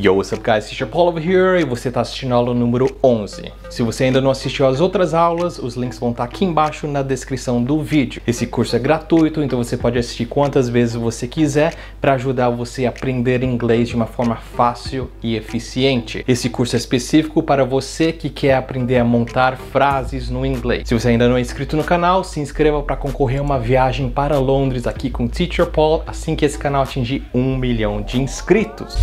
Yo, what's up guys, Teacher Paul over here e você está assistindo a aula número 11. Se você ainda não assistiu às outras aulas, os links vão estar aqui embaixo na descrição do vídeo. Esse curso é gratuito, então você pode assistir quantas vezes você quiser para ajudar você a aprender inglês de uma forma fácil e eficiente. Esse curso é específico para você que quer aprender a montar frases no inglês. Se você ainda não é inscrito no canal, se inscreva para concorrer a uma viagem para Londres aqui com Teacher Paul assim que esse canal atingir 1 milhão de inscritos.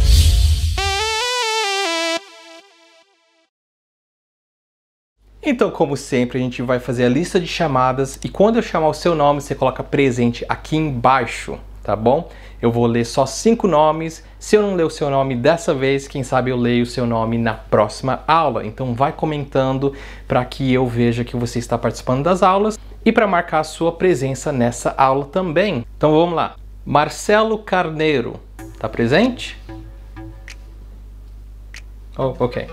Então, como sempre, a gente vai fazer a lista de chamadas e quando eu chamar o seu nome, você coloca presente aqui embaixo, tá bom? Eu vou ler só 5 nomes. Se eu não ler o seu nome dessa vez, quem sabe eu leio o seu nome na próxima aula. Então vai comentando para que eu veja que você está participando das aulas e para marcar a sua presença nessa aula também. Então vamos lá. Marcelo Carneiro, tá presente? Oh, ok.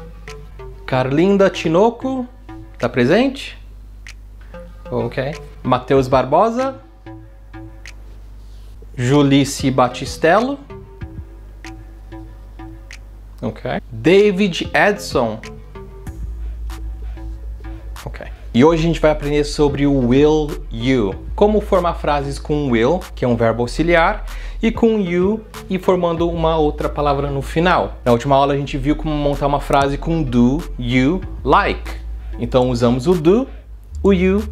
Carlinda Tinoco, tá presente? Ok. Matheus Barbosa. Julice Batistello. Ok. David Edson. Ok. E hoje a gente vai aprender sobre o will you. Como formar frases com will, que é um verbo auxiliar, e com you e formando uma outra palavra no final. Na última aula a gente viu como montar uma frase com do, you, like. Então usamos o do, o you,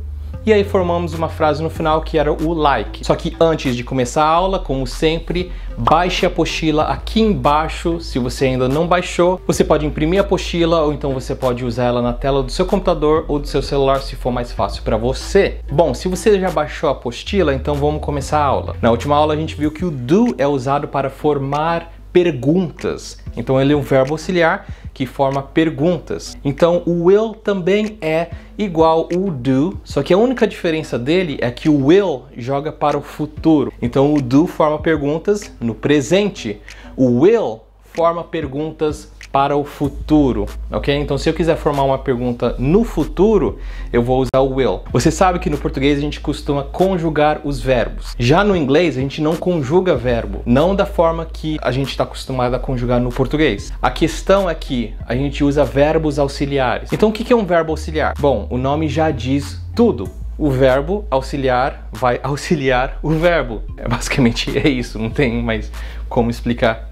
e aí formamos uma frase no final que era o like. Só que antes de começar a aula, como sempre, baixe a apostila aqui embaixo. Se você ainda não baixou, você pode imprimir a apostila ou então você pode usar ela na tela do seu computador ou do seu celular se for mais fácil para você. Bom, se você já baixou a apostila, então vamos começar a aula. Na última aula a gente viu que o do é usado para formar perguntas. Então ele é um verbo auxiliar que forma perguntas. Então o will também é igual ao do, só que a única diferença dele é que o will joga para o futuro. Então o do forma perguntas no presente, o will forma perguntas para o futuro, ok? Então se eu quiser formar uma pergunta no futuro, eu vou usar o will. Você sabe que no português a gente costuma conjugar os verbos. Já no inglês a gente não conjuga verbo, não da forma que a gente está acostumado a conjugar no português. A questão é que a gente usa verbos auxiliares. Então o que é um verbo auxiliar? Bom, o nome já diz tudo. O verbo auxiliar vai auxiliar o verbo. Basicamente é isso, não tem mais como explicar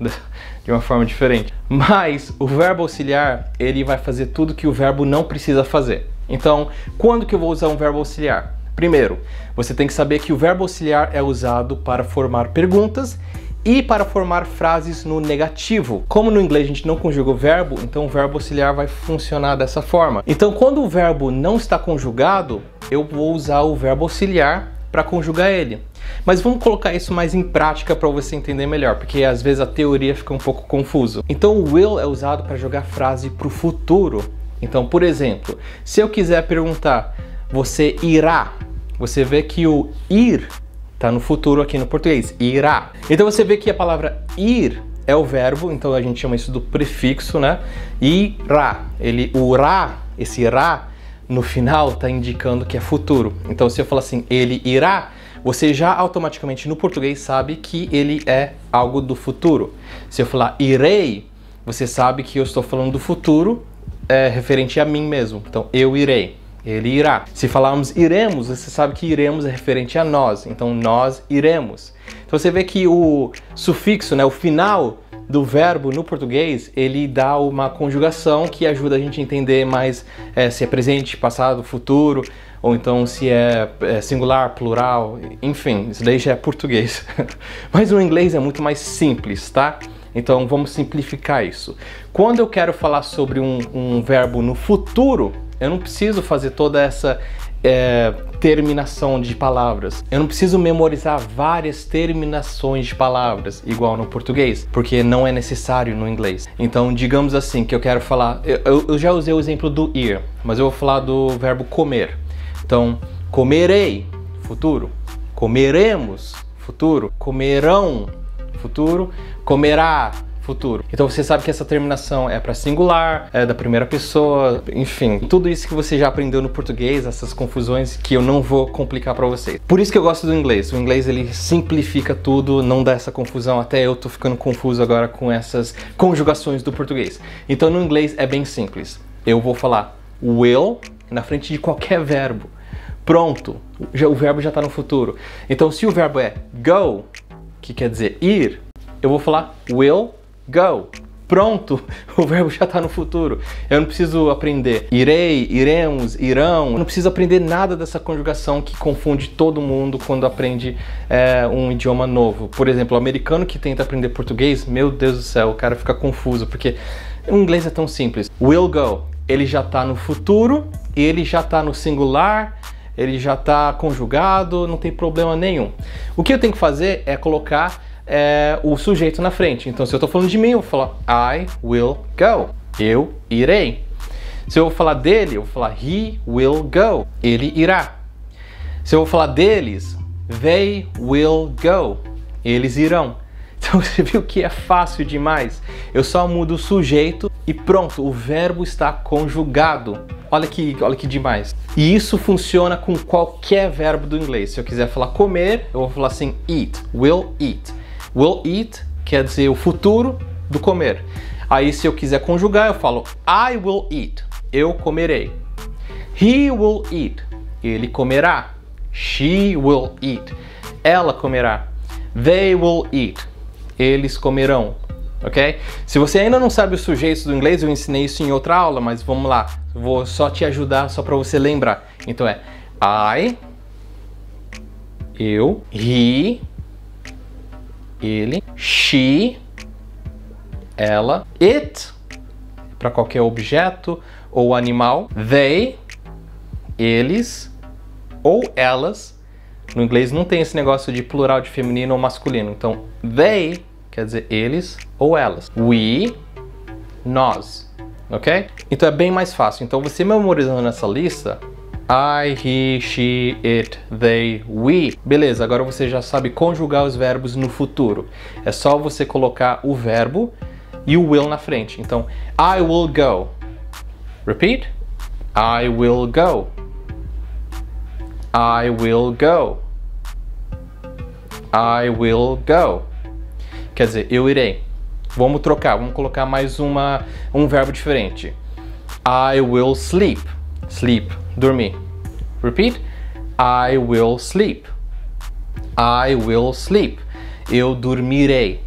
de uma forma diferente. Mas o verbo auxiliar, ele vai fazer tudo que o verbo não precisa fazer. Então, quando que eu vou usar um verbo auxiliar? Primeiro, você tem que saber que o verbo auxiliar é usado para formar perguntas e para formar frases no negativo. Como no inglês a gente não conjuga o verbo, então o verbo auxiliar vai funcionar dessa forma. Então, quando o verbo não está conjugado, eu vou usar o verbo auxiliar para conjugar ele. Mas vamos colocar isso mais em prática para você entender melhor, porque às vezes a teoria fica um pouco confuso. Então o will é usado para jogar frase para o futuro. Então, por exemplo, se eu quiser perguntar, você irá? Você vê que o ir está no futuro aqui no português, irá. Então você vê que a palavra ir é o verbo, então a gente chama isso do prefixo, né? Irá. O rá, esse irá, no final está indicando que é futuro. Então se eu falar assim, ele irá, você já automaticamente no português sabe que ele é algo do futuro. Se eu falar irei, você sabe que eu estou falando do futuro referente a mim mesmo. Então eu irei, ele irá. Se falarmos iremos, você sabe que iremos é referente a nós. Então nós iremos. Então você vê que o sufixo, né, o final do verbo no português, ele dá uma conjugação que ajuda a gente a entender mais se é presente, passado, futuro, ou então se é singular, plural, enfim, isso daí já é português. Mas no inglês é muito mais simples, tá? Então vamos simplificar isso. Quando eu quero falar sobre um verbo no futuro, eu não preciso fazer toda essa terminação de palavras. Eu não preciso memorizar várias terminações de palavras, igual no português, porque não é necessário no inglês. Então, digamos assim, que eu quero falar... Eu já usei o exemplo do ir, mas eu vou falar do verbo comer. Então, comerei, futuro. Comeremos, futuro. Comerão, futuro. Comerá, futuro. Então você sabe que essa terminação é para singular, é da primeira pessoa, enfim, tudo isso que você já aprendeu no português, essas confusões que eu não vou complicar para vocês. Por isso que eu gosto do inglês. O inglês ele simplifica tudo, não dá essa confusão. Até eu tô ficando confuso agora com essas conjugações do português. Então no inglês é bem simples. Eu vou falar will na frente de qualquer verbo. Pronto, o verbo já está no futuro. Então se o verbo é go, que quer dizer ir, eu vou falar will go. Pronto, o verbo já está no futuro. Eu não preciso aprender irei, iremos, irão. Eu não preciso aprender nada dessa conjugação que confunde todo mundo quando aprende um idioma novo. Por exemplo, o americano que tenta aprender português, meu Deus do céu, o cara fica confuso, porque o inglês é tão simples. Will go, ele já está no futuro, ele já está no singular, ele já está conjugado, não tem problema nenhum. O que eu tenho que fazer é colocar o sujeito na frente. Então se eu estou falando de mim, eu vou falar I will go, eu irei. Se eu vou falar dele, eu vou falar he will go, ele irá. Se eu vou falar deles, they will go, eles irão. Então você viu que é fácil demais. Eu só mudo o sujeito e pronto, o verbo está conjugado. Olha que demais. E isso funciona com qualquer verbo do inglês. Se eu quiser falar comer, eu vou falar assim eat, will eat. Will eat quer dizer o futuro do comer. Aí se eu quiser conjugar, eu falo I will eat, eu comerei. He will eat, ele comerá. She will eat, ela comerá. They will eat, eles comerão. Ok? Se você ainda não sabe os sujeitos do inglês, eu ensinei isso em outra aula, mas vamos lá. Vou só te ajudar, só para você lembrar. Então é I, eu, he, ele, she, ela, it, para qualquer objeto ou animal, they, eles ou elas. No inglês não tem esse negócio de plural de feminino ou masculino. Então, they quer dizer eles ou elas. We, nós. Ok? Então é bem mais fácil. Então você memorizando essa lista, I, he, she, it, they, we. Beleza, agora você já sabe conjugar os verbos no futuro. É só você colocar o verbo e o will na frente. Então, I will go. Repeat. I will go. I will go. I will go. Quer dizer, eu irei. Vamos trocar, vamos colocar mais um verbo diferente. I will sleep. Sleep, dormir. Repeat. I will sleep. I will sleep. Eu dormirei,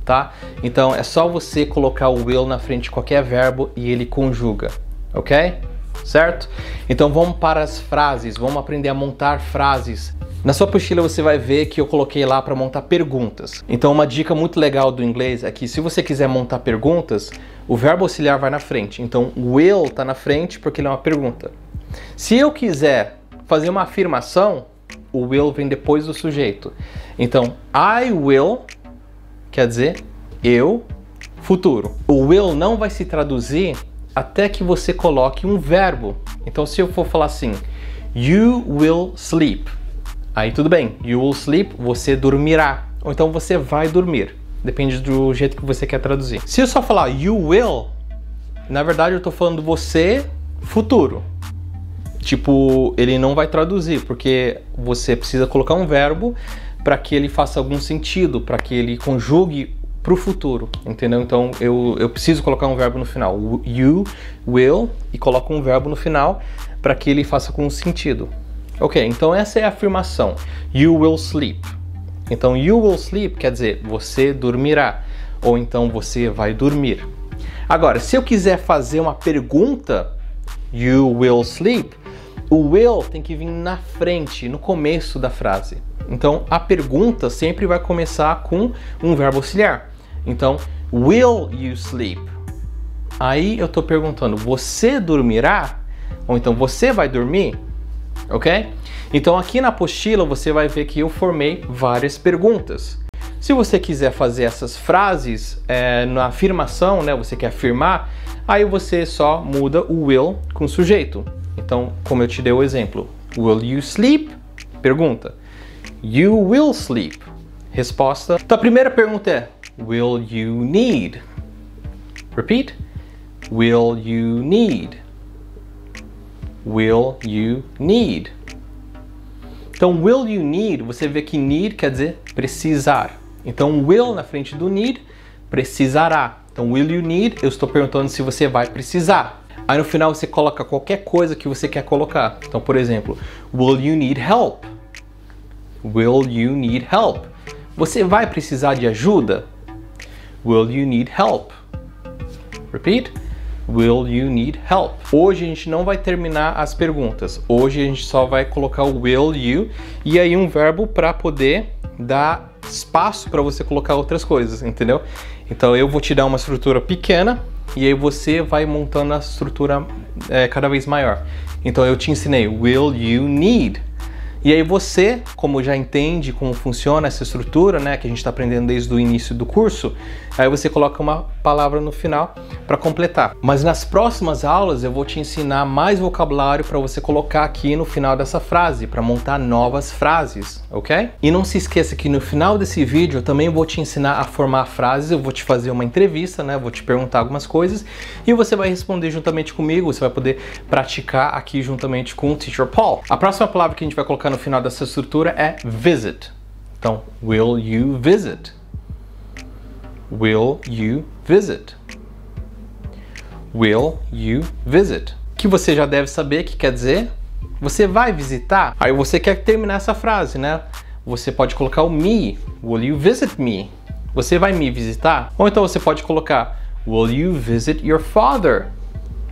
tá? Então é só você colocar o will na frente de qualquer verbo e ele conjuga, ok? Certo? Então vamos para as frases, vamos aprender a montar frases. Na sua apostila você vai ver que eu coloquei lá para montar perguntas. Então uma dica muito legal do inglês é que se você quiser montar perguntas, o verbo auxiliar vai na frente. Então will está na frente porque ele é uma pergunta. Se eu quiser fazer uma afirmação, o will vem depois do sujeito. Então I will quer dizer eu, futuro. O will não vai se traduzir até que você coloque um verbo. Então se eu for falar assim, you will sleep. Aí tudo bem, you will sleep, você dormirá. Ou então você vai dormir. Depende do jeito que você quer traduzir. Se eu só falar you will, na verdade eu estou falando você, futuro. Tipo, ele não vai traduzir, porque você precisa colocar um verbo para que ele faça algum sentido, para que ele conjugue para o futuro, entendeu? Então eu preciso colocar um verbo no final. You will, e coloco um verbo no final para que ele faça com sentido. Ok, então essa é a afirmação. You will sleep. Então, you will sleep quer dizer você dormirá. Ou então você vai dormir. Agora, se eu quiser fazer uma pergunta, you will sleep, o will tem que vir na frente, no começo da frase. Então, a pergunta sempre vai começar com um verbo auxiliar. Então, will you sleep? Aí eu estou perguntando, você dormirá? Ou então, você vai dormir? Ok? Então aqui na apostila você vai ver que eu formei várias perguntas. Se você quiser fazer essas frases na afirmação, né, você quer afirmar, aí você só muda o will com o sujeito. Então, como eu te dei o exemplo, will you sleep? Pergunta. You will sleep. Resposta. Então a primeira pergunta é, will you need? Repeat. Will you need? Will you need? Então, will you need, você vê que need quer dizer precisar. Então, will na frente do need, precisará. Então, will you need, eu estou perguntando se você vai precisar. Aí no final você coloca qualquer coisa que você quer colocar. Então, por exemplo, will you need help? Will you need help? Você vai precisar de ajuda? Will you need help? Repeat. Will you need help? Hoje a gente não vai terminar as perguntas. Hoje a gente só vai colocar o will you e aí um verbo para poder dar espaço para você colocar outras coisas, entendeu? Então eu vou te dar uma estrutura pequena e aí você vai montando a estrutura cada vez maior. Então eu te ensinei will you need. E aí você, como já entende como funciona essa estrutura, né, que a gente está aprendendo desde o início do curso, aí você coloca uma palavra no final para completar. Mas nas próximas aulas eu vou te ensinar mais vocabulário para você colocar aqui no final dessa frase, para montar novas frases, ok? E não se esqueça que no final desse vídeo eu também vou te ensinar a formar frases, eu vou te fazer uma entrevista, né, vou te perguntar algumas coisas e você vai responder juntamente comigo, você vai poder praticar aqui juntamente com o Teacher Paul. A próxima palavra que a gente vai colocar no final dessa estrutura é visit. Então, will you visit? Will you visit? Will you visit? Que você já deve saber que quer dizer você vai visitar. Aí você quer terminar essa frase, né? Você pode colocar o me. Will you visit me? Você vai me visitar? Ou então você pode colocar will you visit your father?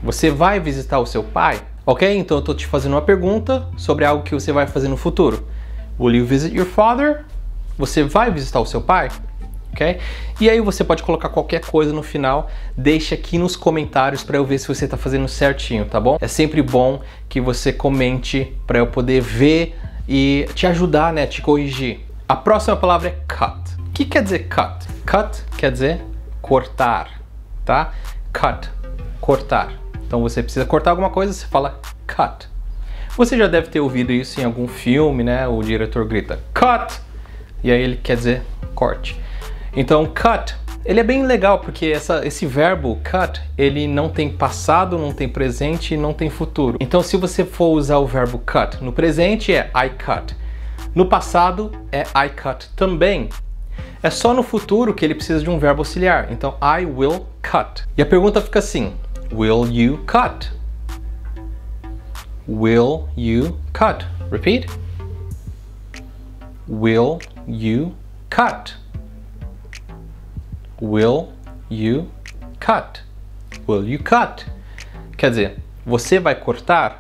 Você vai visitar o seu pai? Ok? Então eu estou te fazendo uma pergunta sobre algo que você vai fazer no futuro. Will you visit your father? Você vai visitar o seu pai? Ok? E aí você pode colocar qualquer coisa no final. Deixa aqui nos comentários para eu ver se você está fazendo certinho, tá bom? É sempre bom que você comente para eu poder ver e te ajudar, né? Te corrigir. A próxima palavra é cut. O que quer dizer cut? Cut quer dizer cortar, tá? Cut, cortar. Então você precisa cortar alguma coisa, você fala cut. Você já deve ter ouvido isso em algum filme, né? O diretor grita cut! E aí ele quer dizer corte. Então cut, ele é bem legal porque esse verbo cut, ele não tem passado, não tem presente e não tem futuro. Então se você for usar o verbo cut, no presente é I cut. No passado é I cut também. É só no futuro que ele precisa de um verbo auxiliar. Então I will cut. E a pergunta fica assim. Will you cut? Will you cut? Repeat. Will you cut? Will you cut? Will you cut? Quer dizer, você vai cortar?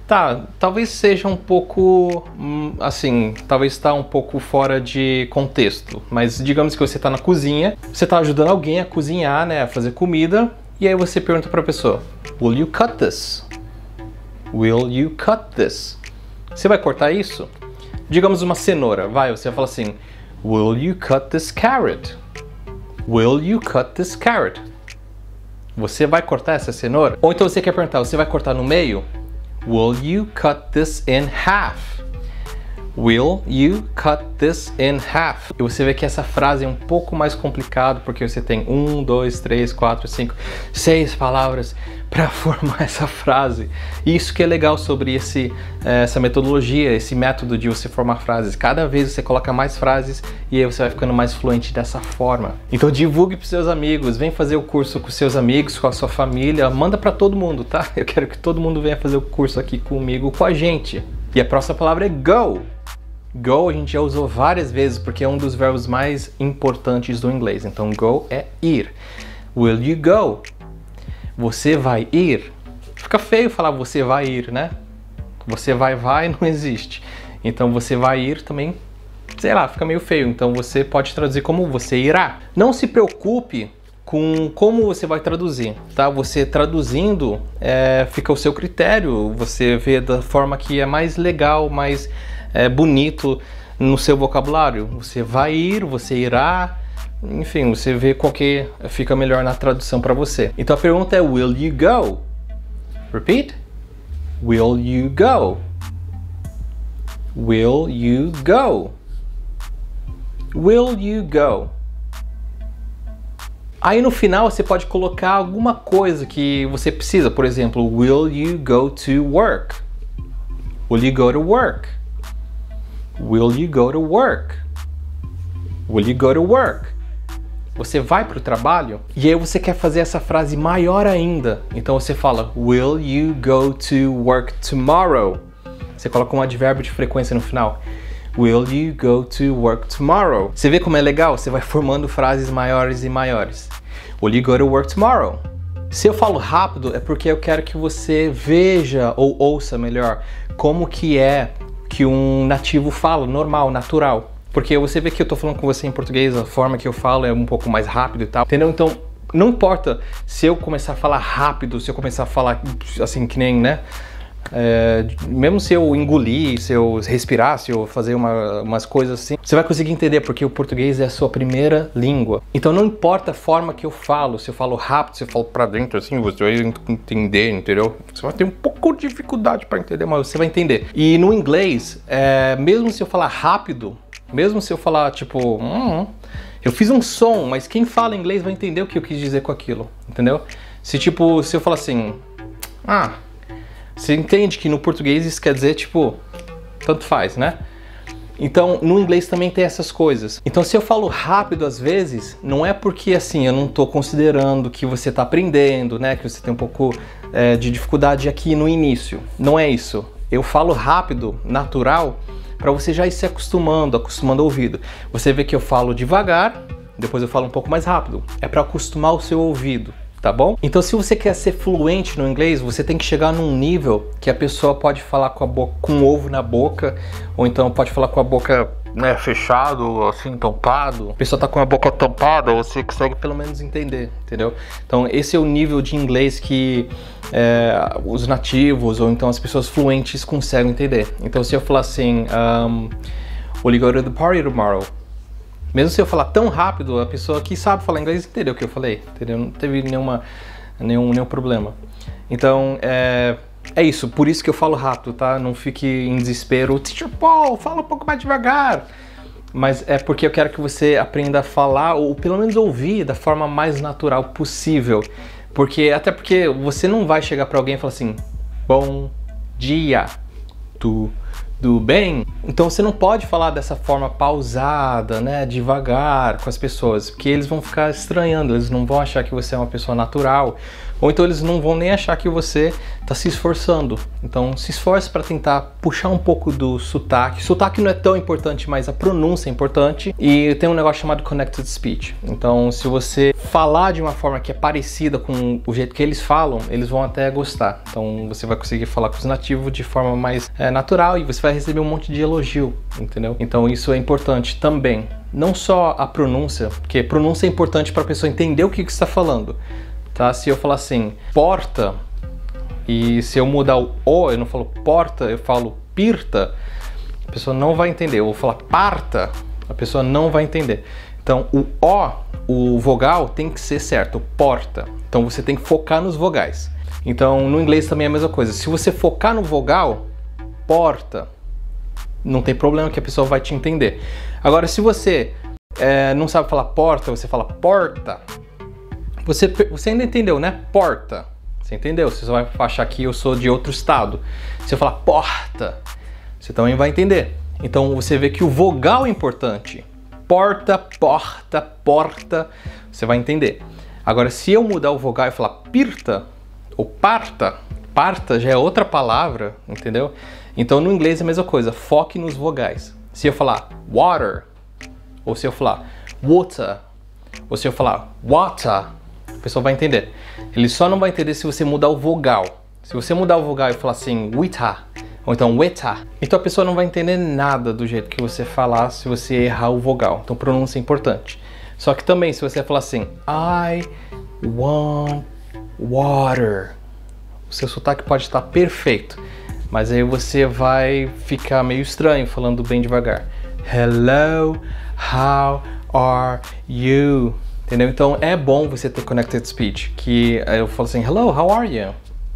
Tá, talvez seja um pouco, assim, talvez está um pouco fora de contexto. Mas digamos que você está na cozinha, você está ajudando alguém a cozinhar, né, a fazer comida. E aí você pergunta para a pessoa, will you cut this? Will you cut this? Você vai cortar isso? Digamos uma cenoura, você vai falar assim, will you cut this carrot? Will you cut this carrot? Você vai cortar essa cenoura? Ou então você quer perguntar, você vai cortar no meio? Will you cut this in half? Will you cut this in half? E você vê que essa frase é um pouco mais complicado porque você tem 1, 2, 3, 4, 5, 6 palavras para formar essa frase. E isso que é legal sobre essa metodologia, esse método de você formar frases. Cada vez você coloca mais frases e aí você vai ficando mais fluente dessa forma. Então divulgue para seus amigos, vem fazer o curso com seus amigos, com a sua família, manda para todo mundo, tá? Eu quero que todo mundo venha fazer o curso aqui comigo, com a gente. E a próxima palavra é go. Go a gente já usou várias vezes porque é um dos verbos mais importantes do inglês. Então go é ir. Will you go? Você vai ir? Fica feio falar você vai ir, né? Você vai não existe. Então você vai ir também, sei lá, fica meio feio. Então você pode traduzir como você irá. Não se preocupe com como você vai traduzir, tá? Você traduzindo, fica ao seu critério. Você vê da forma que é mais legal, mais bonito no seu vocabulário. Você vai ir, você irá, enfim, você vê qual que fica melhor na tradução para você. Então a pergunta é will you go? Repeat. Will you go? Will you go? Will you go? Aí no final você pode colocar alguma coisa que você precisa, por exemplo, will you go to work? Will you go to work? Will you go to work? Will you go to work? Você vai para o trabalho e aí você quer fazer essa frase maior ainda. Então você fala, will you go to work tomorrow? Você coloca um advérbio de frequência no final. Will you go to work tomorrow? Você vê como é legal? Você vai formando frases maiores e maiores. Will you go to work tomorrow? Se eu falo rápido é porque eu quero que você veja ou ouça melhor como que é que um nativo fala, normal, natural. Porque você vê que eu tô falando com você em português, a forma que eu falo é um pouco mais rápido e tal, entendeu? Então, não importa se eu começar a falar rápido, se eu começar a falar assim que nem, né? Mesmo se eu engolir, se eu respirar, se eu fazer umas coisas assim, você vai conseguir entender porque o português é a sua primeira língua. Então não importa a forma que eu falo, se eu falo rápido, se eu falo pra dentro assim, você vai entender, entendeu? Você vai ter um pouco de dificuldade para entender, mas você vai entender. E no inglês, mesmo se eu falar rápido, mesmo se eu falar tipo, eu fiz um som, mas quem fala inglês vai entender o que eu quis dizer com aquilo, entendeu? Se eu falar assim, você entende que no português isso quer dizer, tipo, tanto faz, né? Então, no inglês também tem essas coisas. Então, se eu falo rápido às vezes, não é porque, assim, eu não tô considerando que você tá aprendendo, né? Que você tem um pouco de dificuldade aqui no início. Não é isso. Eu falo rápido, natural, para você já ir se acostumando o ouvido. Você vê que eu falo devagar, depois eu falo um pouco mais rápido. É para acostumar o seu ouvido. Tá bom? Então se você quer ser fluente no inglês, você tem que chegar num nível que a pessoa pode falar com a boca, com o ovo na boca, ou então pode falar com a boca, né, fechado, assim, tampado. A pessoa tá com a boca tampada, você consegue pelo menos entender, entendeu? Então esse é o nível de inglês que os nativos, ou então as pessoas fluentes conseguem entender. Então se eu falar assim, will you go to the party tomorrow? Mesmo se eu falar tão rápido, a pessoa que sabe falar inglês entendeu o que eu falei, entendeu? Não teve nenhum problema. Então, é isso, por isso que eu falo rápido, tá? Não fique em desespero. Teacher Paul, fala um pouco mais devagar. Mas é porque eu quero que você aprenda a falar, ou pelo menos ouvir, da forma mais natural possível. Até porque você não vai chegar pra alguém e falar assim, bom dia, tudo bem? Então você não pode falar dessa forma pausada, né, devagar com as pessoas, porque eles vão ficar estranhando, eles não vão achar que você é uma pessoa natural, ou então eles não vão nem achar que você está se esforçando. Então se esforce para tentar puxar um pouco do sotaque. Sotaque não é tão importante, mas a pronúncia é importante, e tem um negócio chamado Connected Speech. Então se você falar de uma forma que é parecida com o jeito que eles falam, eles vão até gostar. Então você vai conseguir falar com os nativos de forma mais natural e você vai receber um monte de elogio, entendeu? Então isso é importante também. Não só a pronúncia, porque pronúncia é importante para a pessoa entender o que você está falando, tá? Se eu falar assim, porta, e se eu mudar o O, eu não falo porta, eu falo pirta, a pessoa não vai entender. Eu vou falar parta, a pessoa não vai entender. Então o O, o vogal tem que ser certo, porta. Então você tem que focar nos vogais. Então no inglês também é a mesma coisa. Se você focar no vogal, porta, não tem problema que a pessoa vai te entender. Agora, se você não sabe falar porta, você fala porta, você ainda entendeu, né? Porta. Você entendeu? Você só vai achar que eu sou de outro estado. Se eu falar porta, você também vai entender. Então você vê que o vogal é importante. Porta, porta, porta, você vai entender. Agora, se eu mudar o vogal e falar pirta ou parta, parta já é outra palavra, entendeu? Então no inglês é a mesma coisa, foque nos vogais. Se eu falar water, ou se eu falar water, ou se eu falar water, a pessoa vai entender. Ele só não vai entender se você mudar o vogal. Se você mudar o vogal e falar assim, wita, ou então weta, então a pessoa não vai entender nada do jeito que você falar se você errar o vogal. Então pronúncia é importante. Só que também se você falar assim, I want water, o seu sotaque pode estar perfeito, mas aí você vai ficar meio estranho falando bem devagar. Hello, how are you? Entendeu? Então é bom você ter Connected Speech, que eu falo assim, hello, how are you?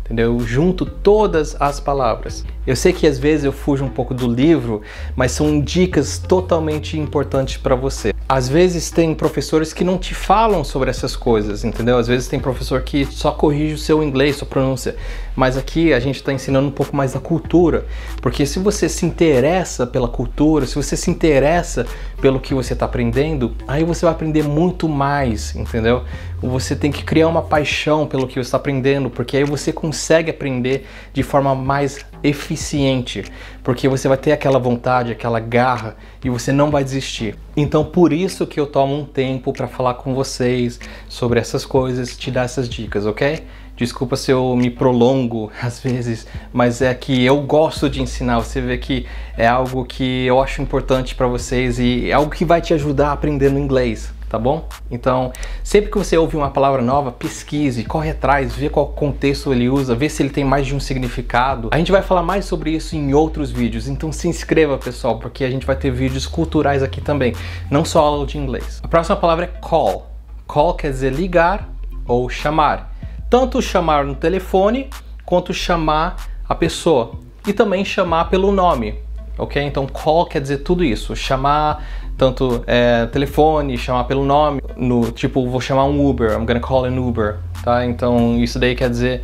entendeu? Eu junto todas as palavras. Eu sei que às vezes eu fujo um pouco do livro, mas são dicas totalmente importantes para você. Às vezes tem professores que não te falam sobre essas coisas, entendeu? Às vezes tem professor que só corrige o seu inglês, sua pronúncia. Mas aqui a gente está ensinando um pouco mais da cultura. Porque se você se interessa pela cultura, se você se interessa pelo que você está aprendendo, aí você vai aprender muito mais, entendeu? Você tem que criar uma paixão pelo que você está aprendendo, porque aí você consegue aprender de forma mais eficiente, porque você vai ter aquela vontade, aquela garra e você não vai desistir. Então por isso que eu tomo um tempo para falar com vocês sobre essas coisas, te dar essas dicas, ok? Desculpa se eu me prolongo às vezes, mas é que eu gosto de ensinar. Você vê que é algo que eu acho importante para vocês e é algo que vai te ajudar a aprender no inglês, tá bom? Então, sempre que você ouve uma palavra nova, pesquise, corre atrás, vê qual contexto ele usa, vê se ele tem mais de um significado. A gente vai falar mais sobre isso em outros vídeos, então se inscreva, pessoal, porque a gente vai ter vídeos culturais aqui também, não só aula de inglês. A próxima palavra é call. Call quer dizer ligar ou chamar. Tanto chamar no telefone, quanto chamar a pessoa. E também chamar pelo nome, ok? Então call quer dizer tudo isso, chamar tanto telefone, chamar pelo nome, no tipo, vou chamar um Uber, I'm gonna call an Uber, tá? Então isso daí quer dizer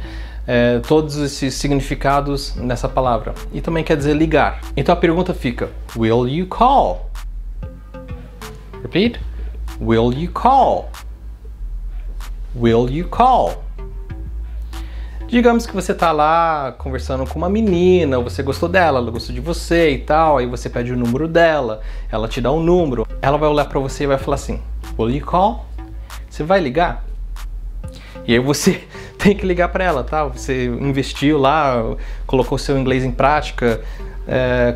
todos esses significados nessa palavra. E também quer dizer ligar. Então a pergunta fica, will you call? Repeat. Will you call? Will you call? Digamos que você tá lá conversando com uma menina, você gostou dela, ela gostou de você e tal, aí você pede o número dela, ela te dá um número, ela vai olhar pra você e vai falar assim, will you call? Você vai ligar? E aí você tem que ligar pra ela, tá? Você investiu lá, colocou seu inglês em prática,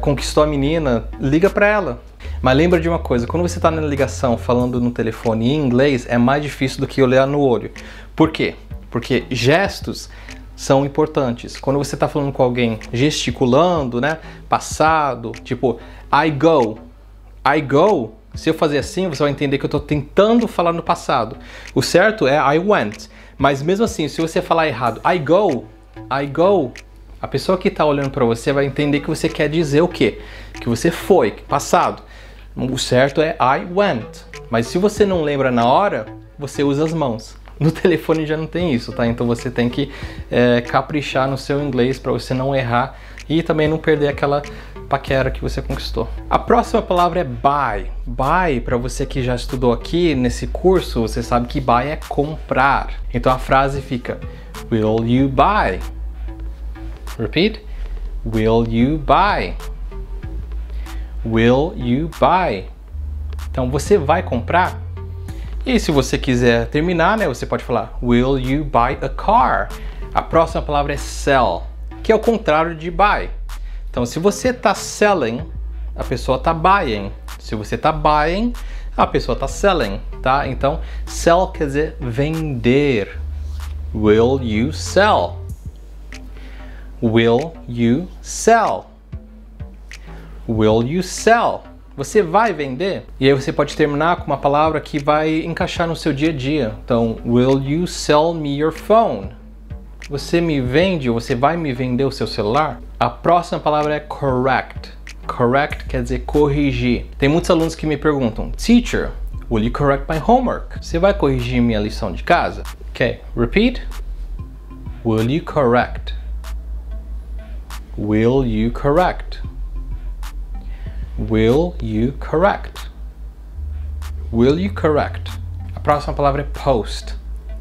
conquistou a menina, liga pra ela. Mas lembra de uma coisa, quando você tá na ligação falando no telefone em inglês, é mais difícil do que olhar no olho. Por quê? Porque gestos são importantes. Quando você está falando com alguém gesticulando, né, passado, tipo I go, se eu fazer assim, você vai entender que eu estou tentando falar no passado. O certo é I went, mas mesmo assim, se você falar errado, I go, a pessoa que está olhando para você vai entender que você quer dizer o quê? Que você foi, passado. O certo é I went, mas se você não lembra na hora, você usa as mãos. No telefone já não tem isso, tá? Então você tem que caprichar no seu inglês para você não errar e também não perder aquela paquera que você conquistou. A próxima palavra é buy. Buy, para você que já estudou aqui nesse curso, você sabe que buy é comprar. Então a frase fica, will you buy? Repeat. Will you buy? Will you buy? Então você vai comprar? E se você quiser terminar, né, você pode falar will you buy a car? A próxima palavra é sell, que é o contrário de buy. Então, se você está selling, a pessoa está buying. Se você está buying, a pessoa está selling, tá? Então, sell quer dizer vender. Will you sell? Will you sell? Will you sell? Você vai vender? E aí você pode terminar com uma palavra que vai encaixar no seu dia a dia. Então, will you sell me your phone? Você me vende ou você vai me vender o seu celular? A próxima palavra é correct. Correct quer dizer corrigir. Tem muitos alunos que me perguntam, Teacher, will you correct my homework? Você vai corrigir minha lição de casa? Ok, repeat. Will you correct? Will you correct? Will you correct? Will you correct? A próxima palavra é post.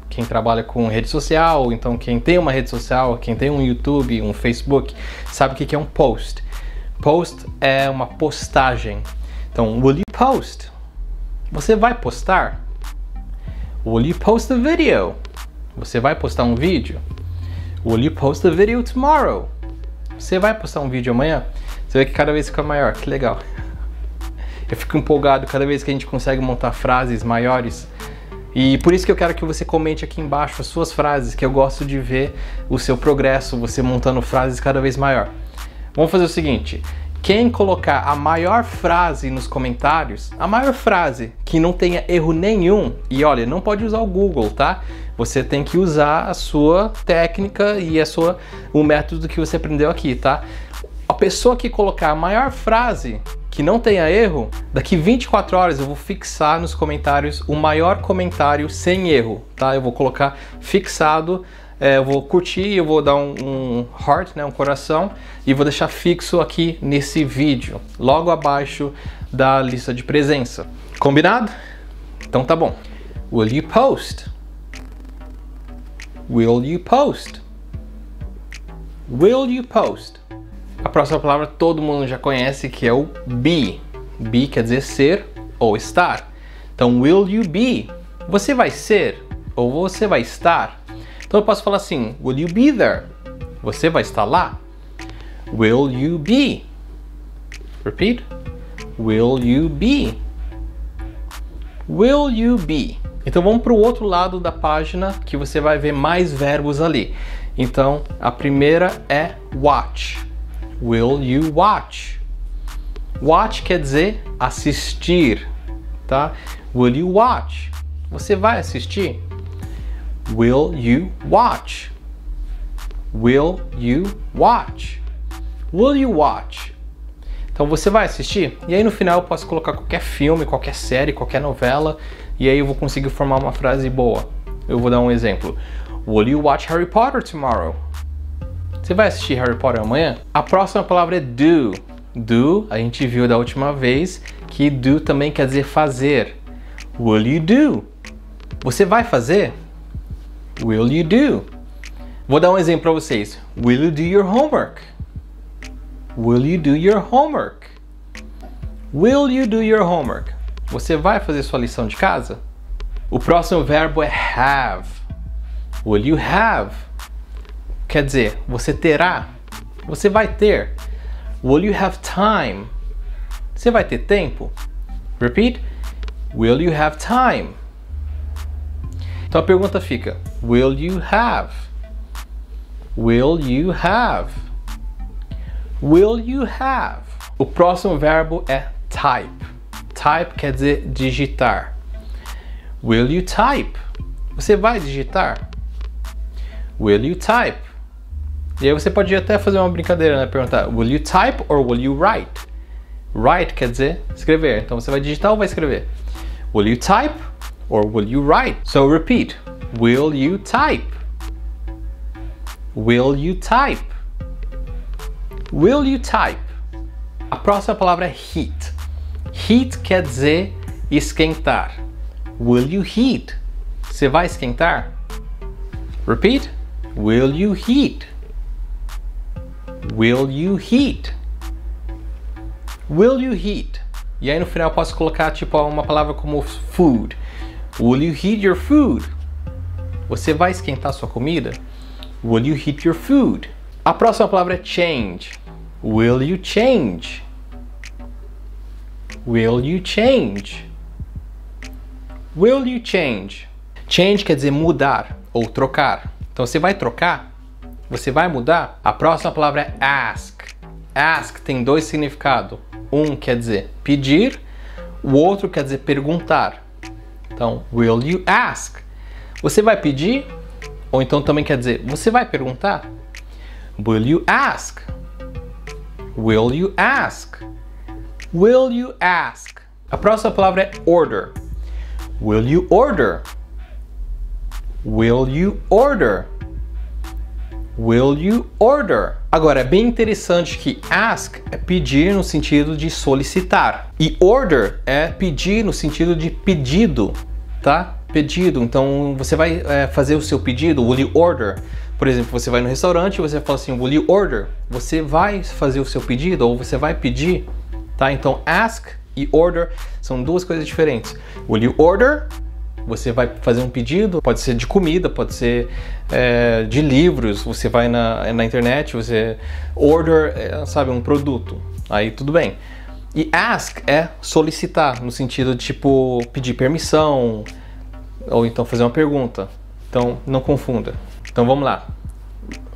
Quem trabalha com rede social, então quem tem uma rede social, quem tem um YouTube, um Facebook, sabe o que é um post. Post é uma postagem. Então, will you post? Você vai postar? Will you post a video? Você vai postar um vídeo? Will you post a video tomorrow? Você vai postar um vídeo amanhã? Você vê que cada vez fica maior, que legal. Eu fico empolgado cada vez que a gente consegue montar frases maiores. E por isso que eu quero que você comente aqui embaixo as suas frases, que eu gosto de ver o seu progresso, você montando frases cada vez maior. Vamos fazer o seguinte, Quem colocar a maior frase nos comentários, a maior frase que não tenha erro nenhum, e olha, não pode usar o Google, tá? Você tem que usar a sua técnica e o método que você aprendeu aqui, tá? A pessoa que colocar a maior frase que não tenha erro, daqui 24 horas eu vou fixar nos comentários o maior comentário sem erro, tá? Eu vou colocar fixado, eu vou curtir, eu vou dar um heart, né, um coração, e vou deixar fixo aqui nesse vídeo, logo abaixo da lista de presença. Combinado? Então tá bom. Will you post? Will you post? Will you post? A próxima palavra todo mundo já conhece, que é o be. Be quer dizer ser ou estar. Então, will you be? Você vai ser ou você vai estar? Então eu posso falar assim, will you be there? Você vai estar lá? Will you be? Repeat. Will you be? Will you be? Então vamos para o outro lado da página que você vai ver mais verbos ali. Então a primeira é watch. Will you watch? Watch quer dizer assistir, tá? Will you watch? Você vai assistir? Will you watch? Will you watch? Will you watch? Então você vai assistir? E aí no final eu posso colocar qualquer filme, qualquer série, qualquer novela, e aí eu vou conseguir formar uma frase boa. Eu vou dar um exemplo. Will you watch Harry Potter tomorrow? Você vai assistir Harry Potter amanhã? A próxima palavra é do. Do, a gente viu da última vez que do também quer dizer fazer. Will you do? Você vai fazer? Will you do? Vou dar um exemplo para vocês. Will you do your homework? Will you do your homework? Will you do your homework? Você vai fazer sua lição de casa? O próximo verbo é have. Will you have? Quer dizer, você terá. Você vai ter. Will you have time? Você vai ter tempo? Repeat. Will you have time? Então a pergunta fica, will you have? Will you have? Will you have? O próximo verbo é type. Type quer dizer digitar. Will you type? Você vai digitar? Will you type? E aí você pode até fazer uma brincadeira, né? Perguntar, will you type or will you write? Write quer dizer escrever. Então você vai digitar ou vai escrever? Will you type or will you write? So repeat. Will you type? Will you type? Will you type? A próxima palavra é heat. Heat quer dizer esquentar. Will you heat? Você vai esquentar? Repeat. Will you heat? Will you heat? Will you heat? E aí no final eu posso colocar tipo uma palavra como food. Will you heat your food? Você vai esquentar sua comida? Will you heat your food? A próxima palavra é change. Will you change? Will you change? Will you change? Change quer dizer mudar ou trocar. Então você vai trocar? Você vai mudar? A próxima palavra é ask. Ask tem dois significados. Um quer dizer pedir, o outro quer dizer perguntar. Então, will you ask? Você vai pedir? Ou então também quer dizer, você vai perguntar? Will you ask? Will you ask? Will you ask? A próxima palavra é order. Will you order? Will you order? Will you order? Agora, é bem interessante que ask é pedir no sentido de solicitar. E order é pedir no sentido de pedido, tá? Pedido. Então, você vai fazer o seu pedido, will you order? Por exemplo, você vai no restaurante e você fala assim, will you order? Você vai fazer o seu pedido ou você vai pedir, tá? Então, ask e order são duas coisas diferentes. Will you order? Você vai fazer um pedido, pode ser de comida, pode ser de livros, você vai na internet, você order, sabe, um produto, aí tudo bem. E ask é solicitar, no sentido de tipo pedir permissão, ou então fazer uma pergunta. Então não confunda. Então vamos lá.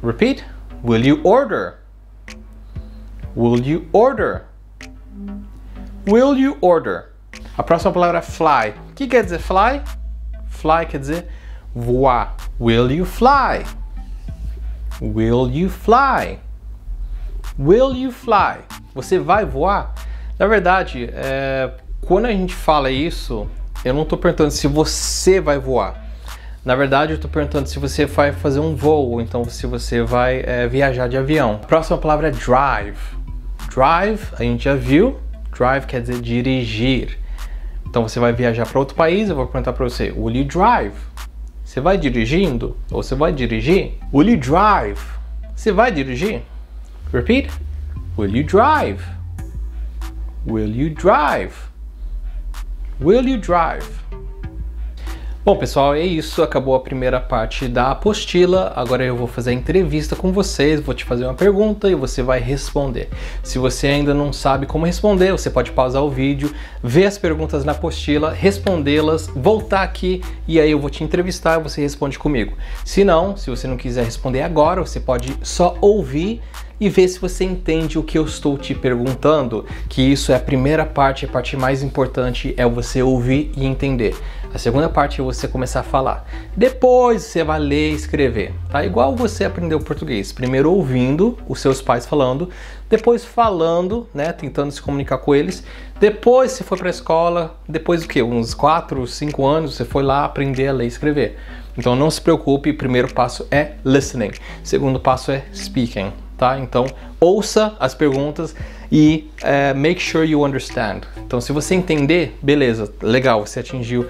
Repeat. Will you order? Will you order? Will you order? A próxima palavra é fly. O que quer dizer fly? Fly quer dizer voar. Will you fly? Will you fly? Will you fly? Você vai voar? Na verdade, quando a gente fala isso, eu não estou perguntando se você vai voar. Na verdade, eu estou perguntando se você vai fazer um voo, ou então se você vai viajar de avião. A próxima palavra é drive. Drive, a gente já viu. Drive quer dizer dirigir. Então você vai viajar para outro país, eu vou perguntar para você, will you drive? Você vai dirigindo? Ou você vai dirigir? Will you drive? Você vai dirigir? Repeat. Will you drive? Will you drive? Will you drive? Bom, pessoal, é isso. Acabou a primeira parte da apostila. Agora eu vou fazer a entrevista com vocês, vou te fazer uma pergunta e você vai responder. Se você ainda não sabe como responder, você pode pausar o vídeo, ver as perguntas na apostila, respondê-las, voltar aqui e aí eu vou te entrevistar e você responde comigo. Se não, se você não quiser responder agora, você pode só ouvir e ver se você entende o que eu estou te perguntando, que isso é a primeira parte, a parte mais importante é você ouvir e entender. A segunda parte é você começar a falar. Depois você vai ler e escrever, tá? Igual você aprendeu português. Primeiro ouvindo os seus pais falando, depois falando, né? Tentando se comunicar com eles. Depois você foi para a escola, depois o quê? Uns 4, 5 anos, você foi lá aprender a ler e escrever. Então não se preocupe, o primeiro passo é listening. O segundo passo é speaking. Tá? Então, ouça as perguntas e make sure you understand. Então, se você entender, beleza, legal, você atingiu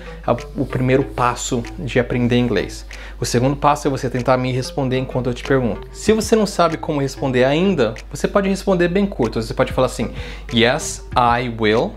o primeiro passo de aprender inglês. O segundo passo é você tentar me responder enquanto eu te pergunto. Se você não sabe como responder ainda, você pode responder bem curto. Você pode falar assim, yes, I will,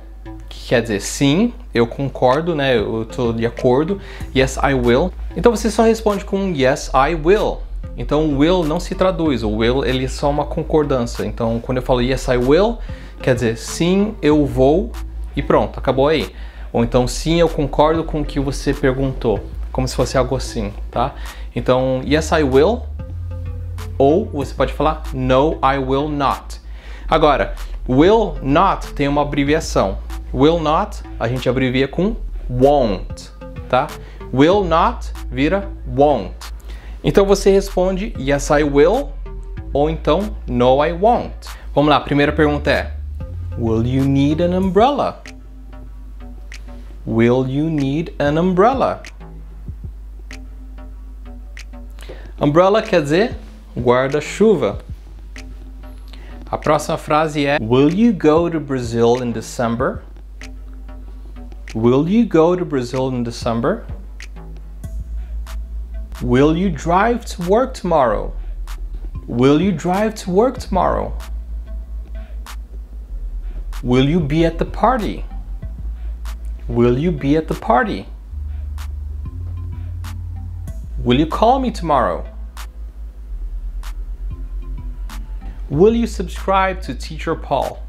que quer dizer sim, eu concordo, né? Eu estou de acordo. Yes, I will. Então, você só responde com yes, I will. Então o will não se traduz, o will ele é só uma concordância. Então quando eu falo yes I will, quer dizer sim eu vou e pronto, acabou aí. Ou então sim eu concordo com o que você perguntou, como se fosse algo assim, tá? Então yes I will, ou você pode falar no I will not. Agora, will not tem uma abreviação. Will not a gente abrevia com won't, tá? Will not vira won't. Então você responde yes I will ou então no I won't. Vamos lá, a primeira pergunta é will you need an umbrella? Will you need an umbrella? Umbrella quer dizer guarda-chuva. A próxima frase é will you go to Brazil in December? Will you go to Brazil in December? Will you drive to work tomorrow? Will you drive to work tomorrow? Will you be at the party? Will you be at the party? Will you call me tomorrow? Will you subscribe to Teacher Paul?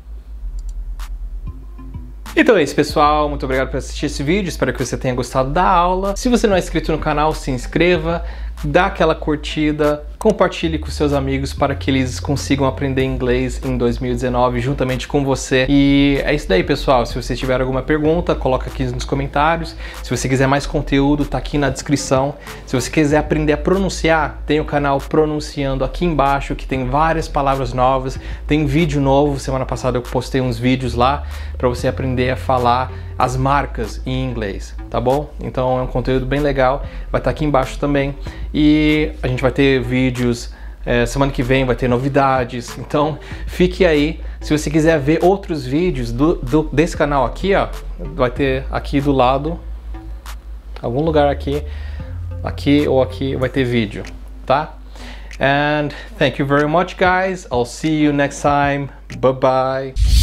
Então é isso, pessoal. Muito obrigado por assistir esse vídeo. Espero que você tenha gostado da aula. Se você não é inscrito no canal, se inscreva, dá aquela curtida, compartilhe com seus amigos para que eles consigam aprender inglês em 2019 juntamente com você. E é isso daí, pessoal. Se você tiver alguma pergunta, coloca aqui nos comentários. Se você quiser mais conteúdo, tá aqui na descrição. Se você quiser aprender a pronunciar, tem o canal Pronunciando aqui embaixo, que tem várias palavras novas. Tem vídeo novo. Semana passada eu postei uns vídeos lá para você aprender a falar as marcas em inglês, tá bom? Então é um conteúdo bem legal, vai estar aqui embaixo também. E a gente vai ter vídeos, semana que vem vai ter novidades, então fique aí. Se você quiser ver outros vídeos desse canal aqui, ó, vai ter aqui do lado, algum lugar aqui ou aqui vai ter vídeo, tá? And thank you very much, guys. I'll see you next time. Bye bye.